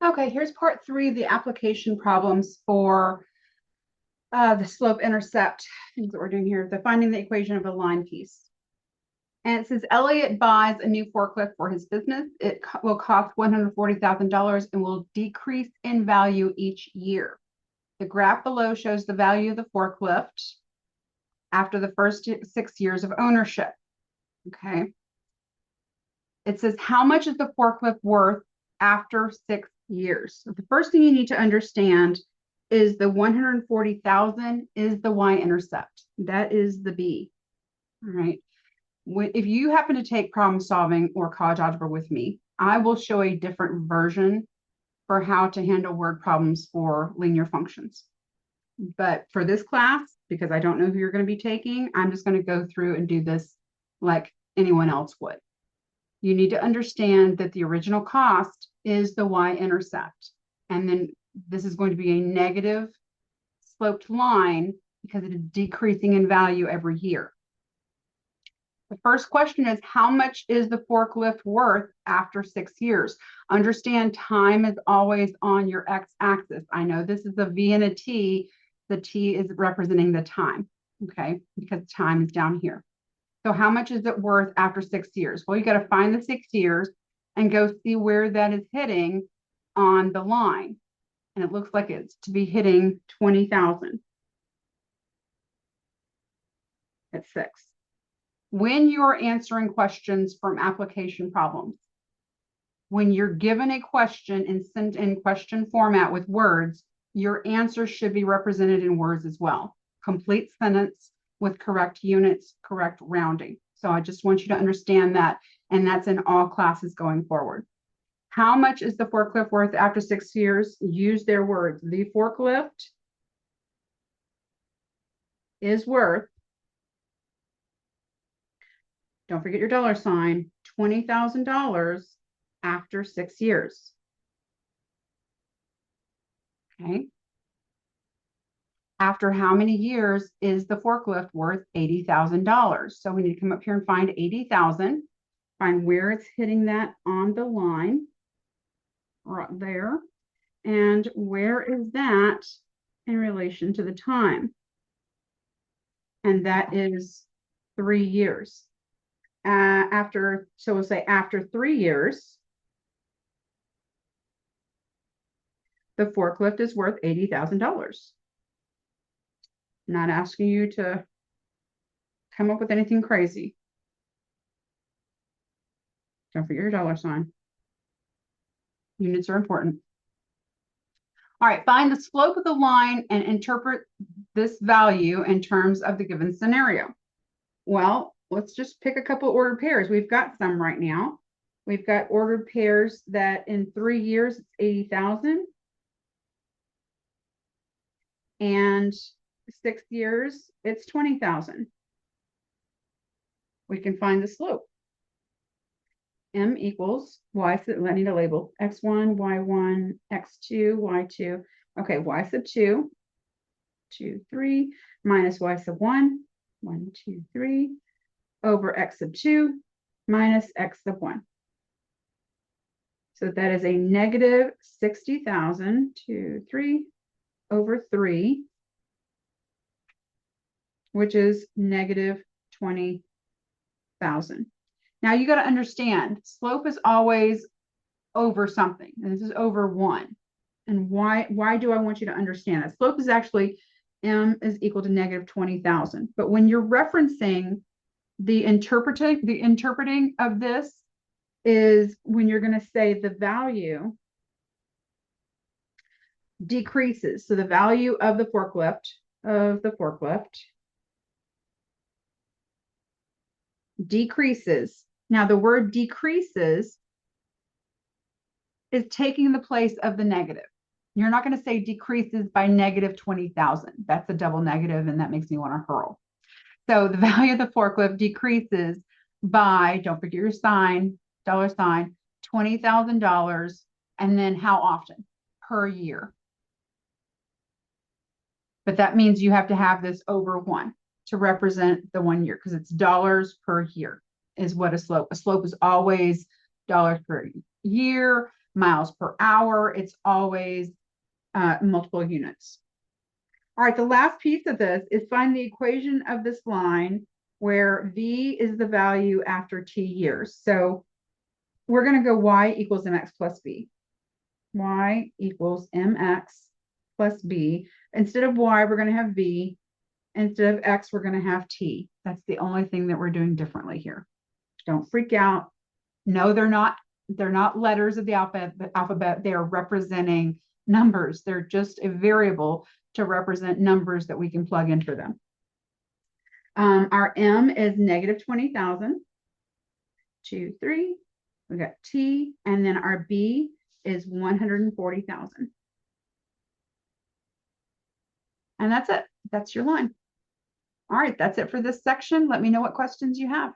Okay, here's part three, the application problems for the slope intercept things that we're doing here, the finding the equation of a line piece. And it says Elliot buys a new forklift for his business. It will cost $140,000 and will decrease in value each year. The graph below shows the value of the forklift after the first 6 years of ownership. Okay. It says, how much is the forklift worth after 6 years? So the first thing you need to understand is the 140,000 is the y-intercept. That is the B. All right. If you happen to take problem solving or college algebra with me, I will show a different version for how to handle word problems for linear functions. But for this class, because I don't know who you're going to be taking, I'm just going to go through and do this like anyone else would. You need to understand that the original cost is the y-intercept. And then this is going to be a negative sloped line because it is decreasing in value every year. The first question is, how much is the forklift worth after 6 years? Understand time is always on your x-axis. I know this is a V and a T. The T is representing the time, okay, because time is down here. So how much is it worth after 6 years? Well, you got to find the 6 years and go see where that is hitting on the line. And it looks like it's to be hitting 20,000 at 6. When you're answering questions from application problems, when you're given a question and sent in question format with words, your answer should be represented in words as well. Complete sentence with correct units, correct rounding. So I just want you to understand that, and that's in all classes going forward. How much is the forklift worth after 6 years? Use their words. The forklift is worth, don't forget your dollar sign, $20,000 after 6 years. Okay. After how many years is the forklift worth $80,000? So we need to come up here and find 80,000, find where it's hitting that on the line, right there. And where is that in relation to the time? And that is 3 years. So we'll say after 3 years, the forklift is worth $80,000. Not asking you to come up with anything crazy. Don't forget your dollar sign. Units are important. All right, find the slope of the line and interpret this value in terms of the given scenario. Well, let's just pick a couple ordered pairs. We've got some right now. We've got ordered pairs that in 3 years, it's 80,000. And 6 years, it's 20,000. We can find the slope. M equals y, so I need a label, x1, y1, x2, y2. Okay, y sub 2, 2, 3, minus y sub 1, 1, 2, 3, over x sub 2, minus x sub 1. So that is a negative 60,000, 2, 3, over 3, which is negative 20,000. Now you got to understand, slope is always over something, and this is over 1. And why do I want you to understand that? Slope is actually m is equal to negative 20,000. But when you're referencing the interpreting of this is when you're going to say the value decreases. So the value of the forklift decreases. Now the word decreases is taking the place of the negative. You're not going to say decreases by negative 20,000. That's a double negative, and that makes me want to hurl. So the value of the forklift decreases by, don't forget your sign, dollar sign, $20,000. And then how often? Per year. But that means you have to have this over 1 to represent the 1 year, because it's dollars per year is what a slope is always dollars per year. miles per hour. It's always multiple units. All right, the last piece of this is find the equation of this line where V is the value after T years. So we're going to go Y equals MX plus B. Y equals MX plus B. Instead of Y, we're going to have V. Instead of X, we're going to have T. That's the only thing that we're doing differently here. Don't freak out. No, they're not letters of the alphabet. They are representing numbers. They're just a variable to represent numbers that we can plug in for them. Our M is negative 20,000. 2, 3. We got T, and then our B is 140,000. And that's it. That's your line. All right, that's it for this section. Let me know what questions you have.